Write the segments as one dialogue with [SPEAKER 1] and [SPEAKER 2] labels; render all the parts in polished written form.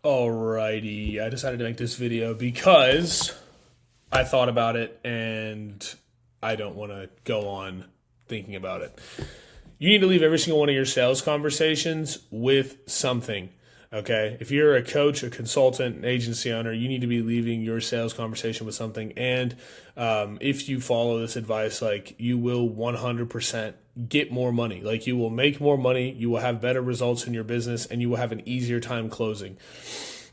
[SPEAKER 1] Alrighty, I decided to make this video because I thought about it and I don't want to go on thinking about it. You need to leave every single one of your sales conversations with something, okay? If you're a coach, a consultant, an agency owner, you need to be leaving your sales conversation with something. And if you follow this advice, like, you will 100% get more money. Like, you will make more money, you will have better results in your business, and you will have an easier time closing.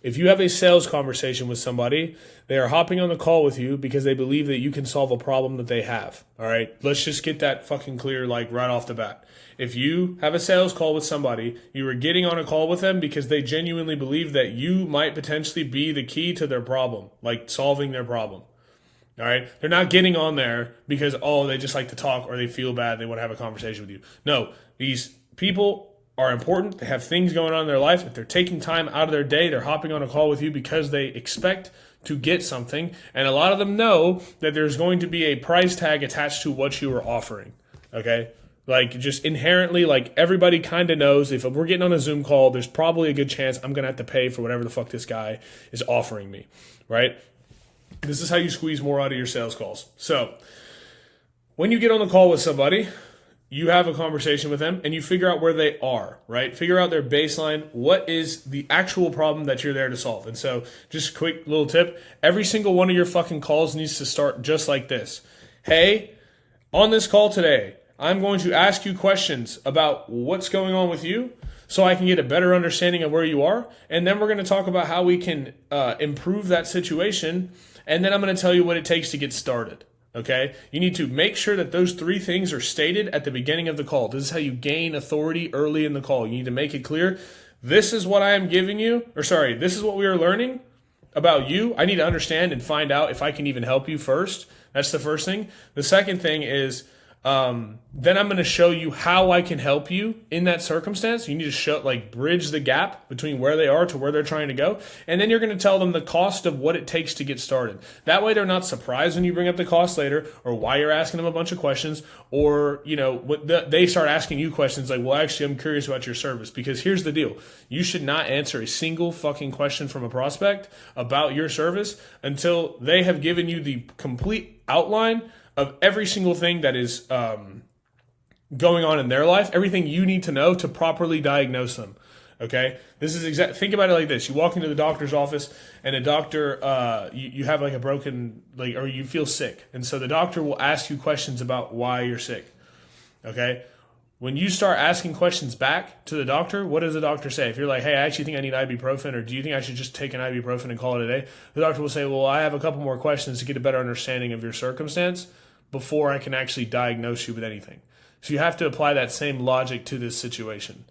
[SPEAKER 1] If you have a sales conversation with somebody, they are hopping on the call with you because they believe that you can solve a problem that they have. All right, let's just get that fucking clear, like, right off the bat. If you have a sales call with somebody, you are getting on a call with them because they genuinely believe that you might potentially be the key to their problem, like solving their problem. All right, they're not getting on there because, they just like to talk or they feel bad, they want to have a conversation with you. No, these people are important. They have things going on in their life. If they're taking time out of their day, they're hopping on a call with you because they expect to get something. And a lot of them know that there's going to be a price tag attached to what you are offering. Okay? Like, just inherently, like, everybody kind of knows if we're getting on a Zoom call, there's probably a good chance I'm going to have to pay for whatever the fuck this guy is offering me. Right? This is how you squeeze more out of your sales calls. So, when you get on the call with somebody, you have a conversation with them and you figure out where they are, right? Figure out their baseline. What is the actual problem that you're there to solve? And so, just a quick little tip. Every single one of your fucking calls needs to start just like this. Hey, on this call today, I'm going to ask you questions about what's going on with you so I can get a better understanding of where you are. And then we're going to talk about how we can improve that situation. And then I'm going to tell you what it takes to get started. Okay? You need to make sure that those three things are stated at the beginning of the call. This is how you gain authority early in the call. You need to make it clear. This is what I am giving you, this is what we are learning about you. I need to understand and find out if I can even help you first. That's the first thing. The second thing is, then I'm going to show you how I can help you in that circumstance. You need to bridge the gap between where they are to where they're trying to go. And then you're going to tell them the cost of what it takes to get started. That way they're not surprised when you bring up the cost later, or why you're asking them a bunch of questions, or, they start asking you questions like, well, actually, I'm curious about your service. Because here's the deal. You should not answer a single fucking question from a prospect about your service until they have given you the complete outline of every single thing that is going on in their life, everything you need to know to properly diagnose them. Okay, this is think about it like this: you walk into the doctor's office, and a doctor, you have like a broken, or you feel sick, and so the doctor will ask you questions about why you're sick. Okay, when you start asking questions back to the doctor, what does the doctor say? If you're like, hey, I actually think I need ibuprofen, or do you think I should just take an ibuprofen and call it a day? The doctor will say, well, I have a couple more questions to get a better understanding of your circumstance before I can actually diagnose you with anything. So you have to apply that same logic to this situation,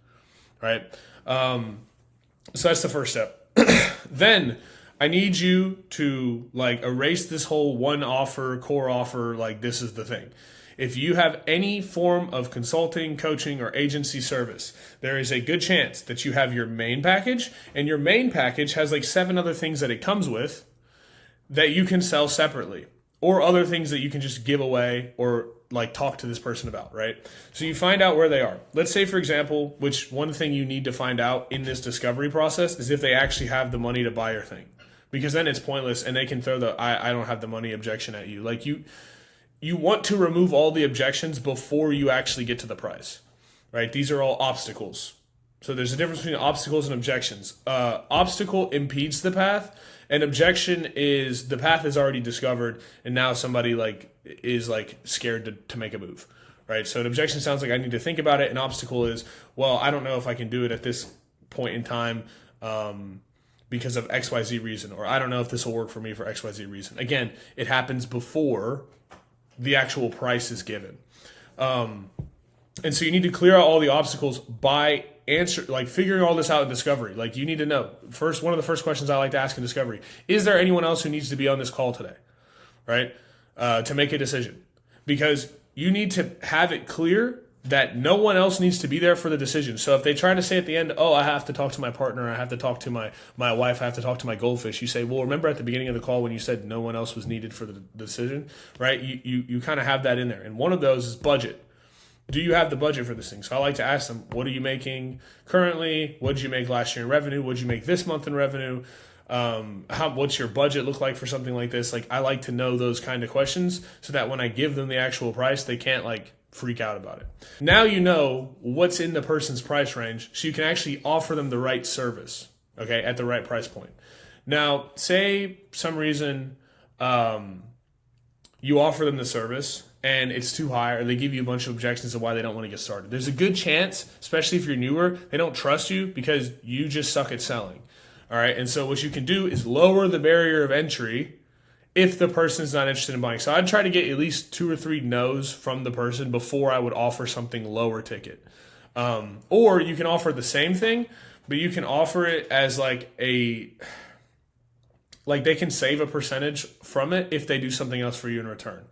[SPEAKER 1] right? So that's the first step. Then I need you to erase this whole one offer, core offer, this is the thing. If you have any form of consulting, coaching, or agency service, there is a good chance that you have your main package, and your main package has 7 other things that it comes with that you can sell separately, or other things that you can just give away or talk to this person about, right? So you find out where they are. Let's say, for example, which one thing you need to find out in this discovery process is if they actually have the money to buy your thing, because then it's pointless and they can throw the I don't have the money objection at you. You want to remove all the objections before you actually get to the price, right? These are all obstacles. So there's a difference between obstacles and objections. Obstacle impedes the path. An objection is the path is already discovered, and now somebody is scared to make a move, right? So an objection sounds like I need to think about it. An obstacle is, well, I don't know if I can do it at this point in time because of XYZ reason, or I don't know if this will work for me for XYZ reason. Again, it happens before the actual price is given. And so you need to clear out all the obstacles by figuring all this out in discovery. You need to know. First, one of the first questions I like to ask in discovery: is there anyone else who needs to be on this call today, right? To make a decision, because you need to have it clear that no one else needs to be there for the decision. So if they try to say at the end, oh, I have to talk to my partner, I have to talk to my wife, I have to talk to my goldfish, you say, well, remember at the beginning of the call when you said no one else was needed for the decision, right? You kind of have that in there. And one of those is budget. do you have the budget for this thing? So I like to ask them, what are you making currently? What did you make last year in revenue? What did you make this month in revenue? What's your budget look like for something like this? Like, I like to know those kind of questions so that when I give them the actual price, they can't like freak out about it. Now you know what's in the person's price range, so you can actually offer them the right service, okay, at the right price point. Now, say some reason you offer them the service and it's too high, or they give you a bunch of objections of why they don't want to get started. There's a good chance, especially if you're newer, they don't trust you because you just suck at selling. All right, and so what you can do is lower the barrier of entry if the person's not interested in buying. So I'd try to get at least 2 or 3 no's from the person before I would offer something lower ticket. Or you can offer the same thing, but you can offer it as like they can save a percentage from it if they do something else for you in return.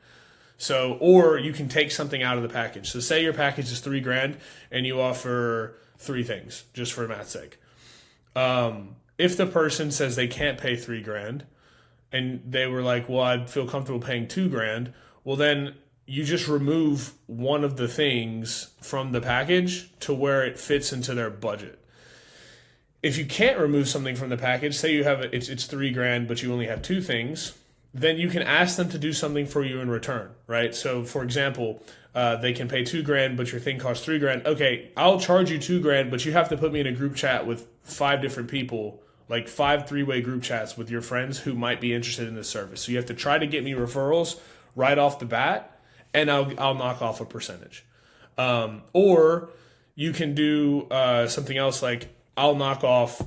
[SPEAKER 1] So, or you can take something out of the package. So say your package is $3,000 and you offer 3 things, just for math's sake. If the person says they can't pay $3,000 and they were like, well, I'd feel comfortable paying $2,000, well, then you just remove one of the things from the package to where it fits into their budget. If you can't remove something from the package, say you have it's $3,000, but you only have 2 things, then you can ask them to do something for you in return, right? So, for example, they can pay $2,000, but your thing costs $3,000. Okay, I'll charge you $2,000, but you have to put me in a group chat with 5 different people, like 5 3-way group chats with your friends who might be interested in this service. So you have to try to get me referrals right off the bat, and I'll knock off a percentage. Or you can do something else like I'll knock off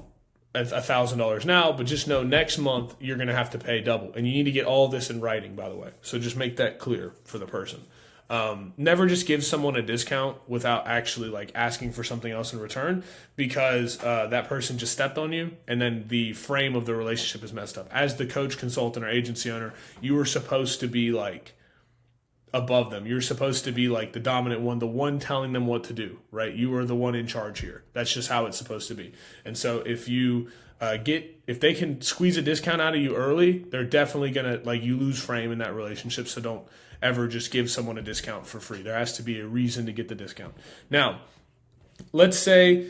[SPEAKER 1] $1,000 now, but just know next month you're going to have to pay double. And you need to get all this in writing, by the way. So just make that clear for the person. Never just give someone a discount without actually like asking for something else in return, because that person just stepped on you, and then the frame of the relationship is messed up. As the coach, consultant, or agency owner, you were supposed to be like above them. You're supposed to be like the dominant one, the one telling them what to do, right? You are the one in charge here. That's just how it's supposed to be. And so if you if they can squeeze a discount out of you early, they're definitely gonna like you lose frame in that relationship. So don't ever just give someone a discount for free. There has to be a reason to get the discount. Now, let's say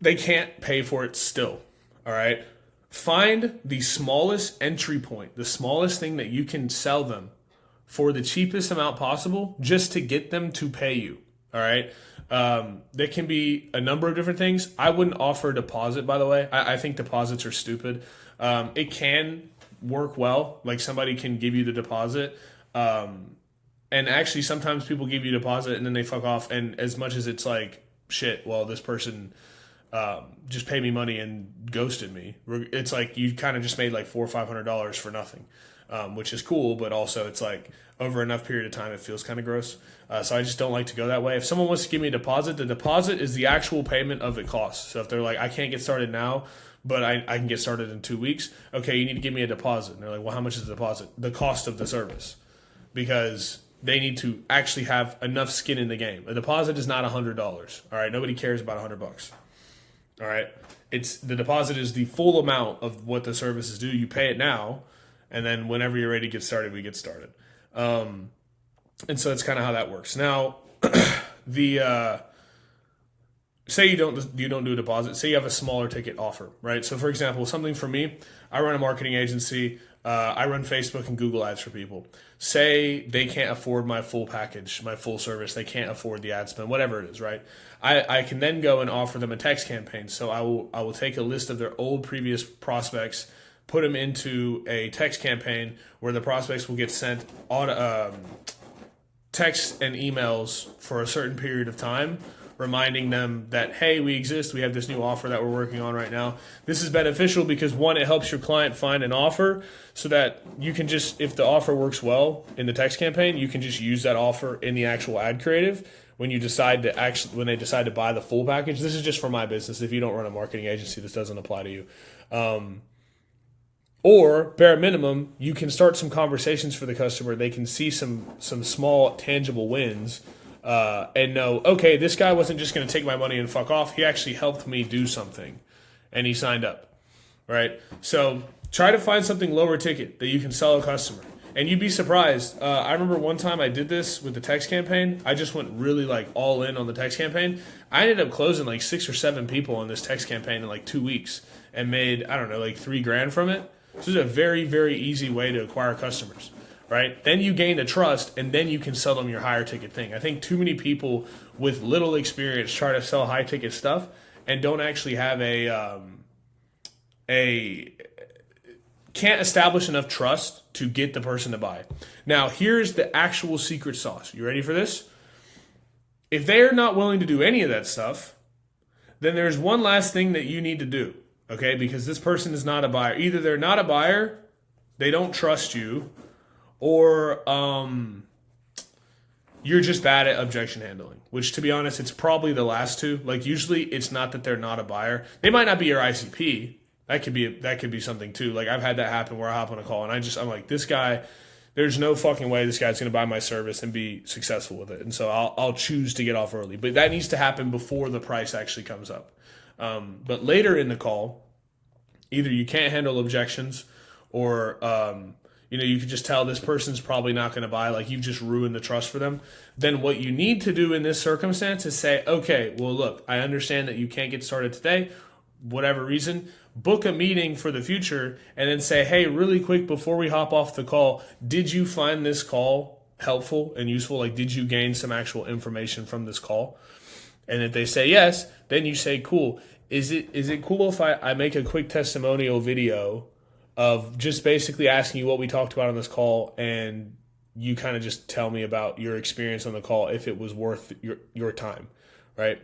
[SPEAKER 1] they can't pay for it still. All right. Find the smallest entry point, the smallest thing that you can sell them for the cheapest amount possible just to get them to pay you. All right. There can be a number of different things. I wouldn't offer a deposit, by the way. I think deposits are stupid. It can work well. Like somebody can give you the deposit. And actually sometimes people give you a deposit and then they fuck off. And as much as it's like, shit, well, this person just paid me money and ghosted me. It's like you kind of just made like $400 or $500 for nothing. Which is cool, but also it's like over enough period of time, it feels kind of gross. So I just don't like to go that way. If someone wants to give me a deposit, the deposit is the actual payment of the cost. So if they're like, I can't get started now, but I can get started in 2 weeks. Okay, you need to give me a deposit. And they're like, well, how much is the deposit? The cost of the service. Because they need to actually have enough skin in the game. A deposit is not $100. All right, nobody cares about $100. All right, the deposit is the full amount of what the services do. You pay it now. And then whenever you're ready to get started, we get started. And so that's kind of how that works. Now, say you don't do a deposit. Say you have a smaller ticket offer, right? So for example, something for me, I run a marketing agency. I run Facebook and Google ads for people. Say they can't afford my full package, my full service. They can't afford the ad spend, whatever it is, right? I can then go and offer them a text campaign. So I will take a list of their old previous prospects, put them into a text campaign where the prospects will get sent texts and emails for a certain period of time, reminding them that, hey, we exist. We have this new offer that we're working on right now. This is beneficial because, one, it helps your client find an offer so that you can just, if the offer works well in the text campaign, you can just use that offer in the actual ad creative when they decide to buy the full package. This is just for my business. If you don't run a marketing agency, this doesn't apply to you. Or, bare minimum, you can start some conversations for the customer. They can see some small, tangible wins and know, okay, this guy wasn't just going to take my money and fuck off. He actually helped me do something, and he signed up, right? So try to find something lower ticket that you can sell a customer. And you'd be surprised. I remember one time I did this with the text campaign. I just went really like all in on the text campaign. I ended up closing like 6 or 7 people on this text campaign in like 2 weeks and made, I don't know, like $3,000 from it. This is a very, very easy way to acquire customers, right? Then you gain the trust, and then you can sell them your higher ticket thing. I think too many people with little experience try to sell high ticket stuff and don't actually have can't establish enough trust to get the person to buy. Now, here's the actual secret sauce. You ready for this? If they're not willing to do any of that stuff, then there's one last thing that you need to do, okay? Because this person is not a buyer. Either they're not a buyer, they don't trust you, or you're just bad at objection handling, which, to be honest, it's probably the last two. Like, usually it's not that they're not a buyer. They might not be your ICP. That could be something too. Like, I've had that happen where I hop on a call and I'm like, this guy, there's no fucking way this guy's going to buy my service and be successful with it. And so I'll choose to get off early. But that needs to happen before the price actually comes up. But later in the call, either you can't handle objections, or you can just tell this person's probably not going to buy. Like, you've just ruined the trust for them. Then what you need to do in this circumstance is say, okay, well, look, I understand that you can't get started today, whatever reason. Book a meeting for the future, and then say, hey, really quick before we hop off the call, did you find this call helpful and useful? Like, did you gain some actual information from this call? And if they say yes, then you say, cool. Is it cool if I make a quick testimonial video of just basically asking you what we talked about on this call, and you kind of just tell me about your experience on the call, if it was worth your time, right?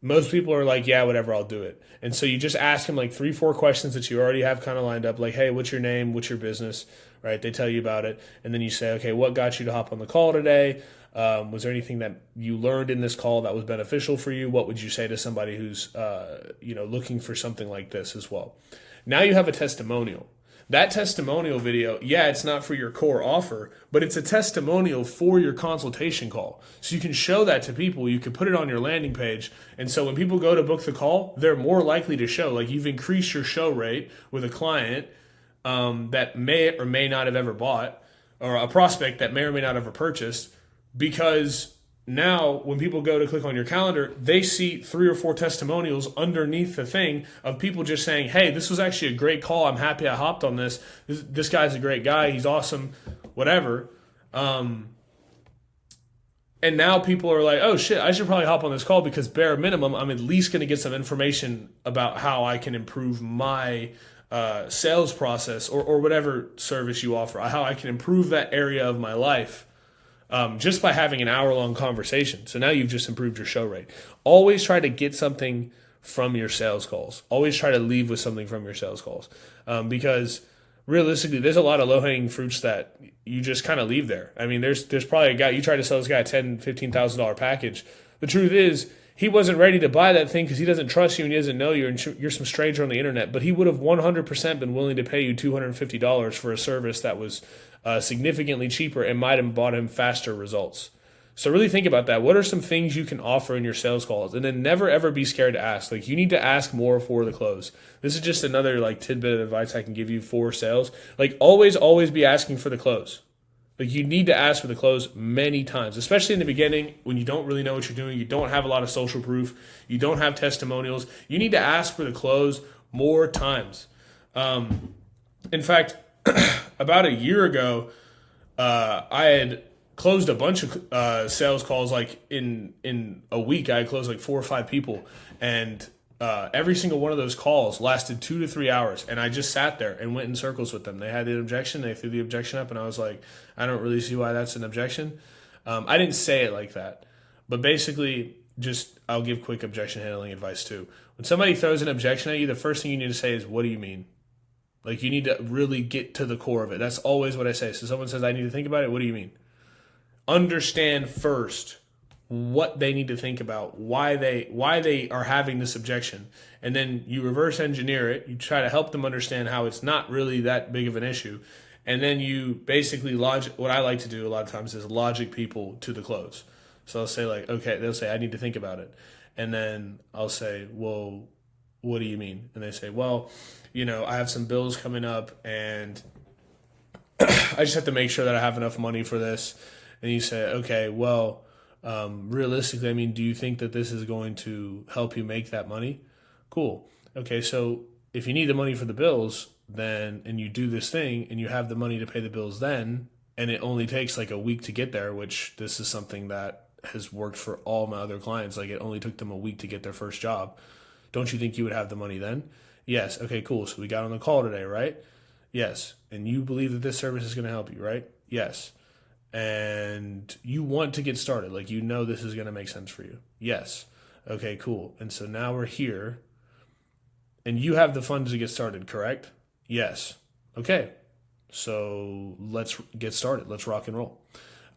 [SPEAKER 1] Most people are like, yeah, whatever, I'll do it. And so you just ask them like 3-4 questions that you already have kind of lined up. Like, hey, what's your name? What's your business? Right? They tell you about it. And then you say, okay, what got you to hop on the call today? Was there anything that you learned in this call that was beneficial for you? What would you say to somebody who's, looking for something like this as well? Now you have a testimonial. That testimonial video, yeah, it's not for your core offer, but it's a testimonial for your consultation call. So you can show that to people. You can put it on your landing page. And so when people go to book the call, they're more likely to show. Like, you've increased your show rate with a client that may or may not have ever bought, or a prospect that may or may not have ever purchased, because now when people go to click on your calendar, they see 3 or 4 testimonials underneath the thing of people just saying, hey, this was actually a great call. I'm happy I hopped on this. This guy's a great guy. He's awesome, whatever. And now people are like, oh shit, I should probably hop on this call, because bare minimum, I'm at least going to get some information about how I can improve my sales process, or whatever service you offer, how I can improve that area of my life. Just by having an hour-long conversation. So now you've just improved your show rate. Always try to get something from your sales calls. Always try to leave with something from your sales calls. Because realistically, there's a lot of low-hanging fruits that you just kind of leave there. I mean, there's probably a guy, you try to sell this guy a $10,000, $15,000 package. The truth is, he wasn't ready to buy that thing because he doesn't trust you and he doesn't know you, and you're some stranger on the internet. But he would have 100% been willing to pay you $250 for a service that was significantly cheaper and might have bought him faster results. So really think about that. What are some things you can offer in your sales calls? And then never ever be scared to ask. Like, you need to ask more for the close. This is just another like tidbit of advice I can give you for sales. Like, always be asking for the close. Like, you need to ask for the close many times, especially in the beginning when you don't really know what you're doing. You don't have a lot of social proof. You don't have testimonials. You need to ask for the close more times. In fact, about a year ago, I had closed a bunch of sales calls. Like in a week, I had closed like 4 or 5 people, and every single one of those calls lasted 2 to 3 hours, and I just sat there and went in circles with them. They had an objection, they threw the objection up, and I was like, I don't really see why that's an objection. I didn't say it like that, but basically, just I'll give quick objection handling advice too. When somebody throws an objection at you, the first thing you need to say is, what do you mean? Like, you need to really get to the core of it. That's always what I say. So someone says, I need to think about it. What do you mean? Understand first what they need to think about, why they are having this objection. And then you reverse engineer it. You try to help them understand how it's not really that big of an issue. And then you basically what I like to do a lot of times is logic people to the close. So I'll say like, okay, they'll say, I need to think about it. And then I'll say, well, what do you mean? And they say, well, I have some bills coming up, and I just have to make sure that I have enough money for this. And you say, okay, well, realistically, I mean, do you think that this is going to help you make that money? Cool. Okay, so if you need the money for the bills, then, and you do this thing and you have the money to pay the bills then, and it only takes like a week to get there, which this is something that has worked for all my other clients. Like it only took them a week to get their first job. Don't you think you would have the money then? Yes. Okay, cool. So we got on the call today, right? Yes. And you believe that this service is going to help you, right? Yes. And you want to get started. Like, you know, this is going to make sense for you. Yes. Okay, cool. And so now we're here and you have the funds to get started, correct? Yes. Okay. So let's get started. Let's rock and roll.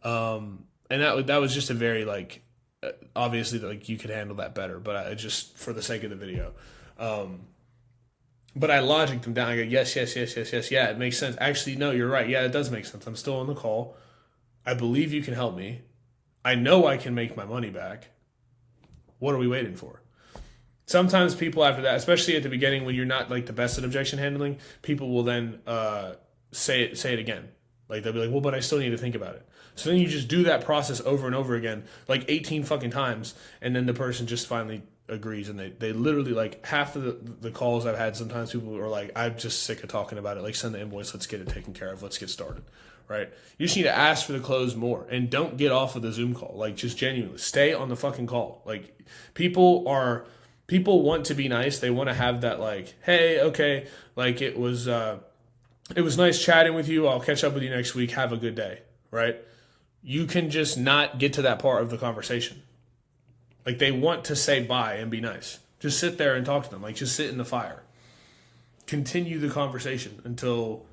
[SPEAKER 1] And that was just a very like, obviously like you could handle that better, but I just, for the sake of the video, but I logicked them down. I go, yes. Yeah, it makes sense. Actually, no, you're right. Yeah, it does make sense. I'm still on the call. I believe you can help me. I know I can make my money back. What are we waiting for? Sometimes people after that, especially at the beginning when you're not like the best at objection handling, people will then say it again. Like they'll be like, well, but I still need to think about it. So then you just do that process over and over again, like 18 fucking times, and then the person just finally agrees. And they literally, like, half of the calls I've had, sometimes people are like, I'm just sick of talking about it. Like, send the invoice, let's get it taken care of, let's get started, right? You just need to ask for the close more, and don't get off of the Zoom call. Like, just genuinely stay on the fucking call. Like, people want to be nice. They want to have that, like, hey, okay, like it was nice chatting with you. I'll catch up with you next week. Have a good day, right? You can just not get to that part of the conversation. Like, they want to say bye and be nice. Just sit there and talk to them. Like, just sit in the fire. Continue the conversation until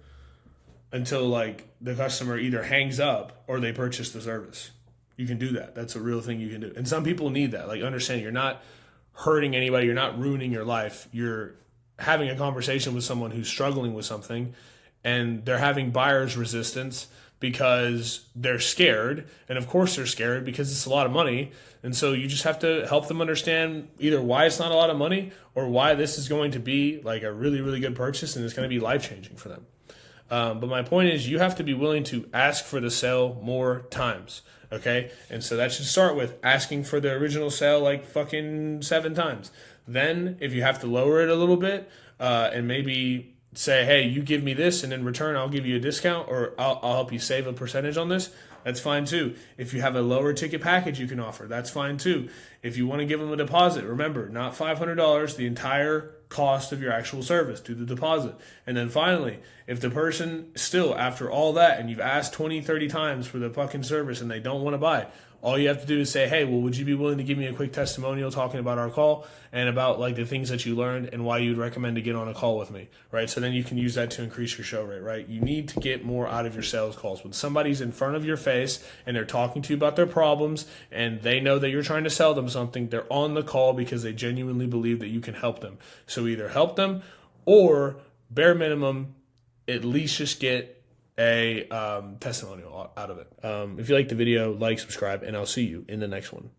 [SPEAKER 1] like the customer either hangs up or they purchase the service. You can do that. That's a real thing you can do. And some people need that. Like, understand you're not hurting anybody. You're not ruining your life. You're having a conversation with someone who's struggling with something, and they're having buyer's resistance because they're scared. And of course they're scared because it's a lot of money. And so you just have to help them understand either why it's not a lot of money or why this is going to be like a really, really good purchase and it's going to be life-changing for them. But my point is, you have to be willing to ask for the sale more times. Okay. And so that should start with asking for the original sale like fucking 7 times. Then if you have to lower it a little bit, and maybe say, hey, you give me this and in return I'll give you a discount, or I'll help you save a percentage on this, that's fine too. If you have a lower ticket package you can offer, that's fine too. If you want to give them a deposit, remember, not $500, the entire cost of your actual service, do the deposit. And then finally, if the person still, after all that, and you've asked 20, 30 times for the fucking service and they don't want to buy, all you have to do is say, hey, well, would you be willing to give me a quick testimonial talking about our call and about like the things that you learned and why you'd recommend to get on a call with me, right? So then you can use that to increase your show rate, right? You need to get more out of your sales calls. When somebody's in front of your face and they're talking to you about their problems and they know that you're trying to sell them something, they're on the call because they genuinely believe that you can help them. So either help them or, bare minimum, at least just get a testimonial out of it. If you like the video, like, subscribe, and I'll see you in the next one.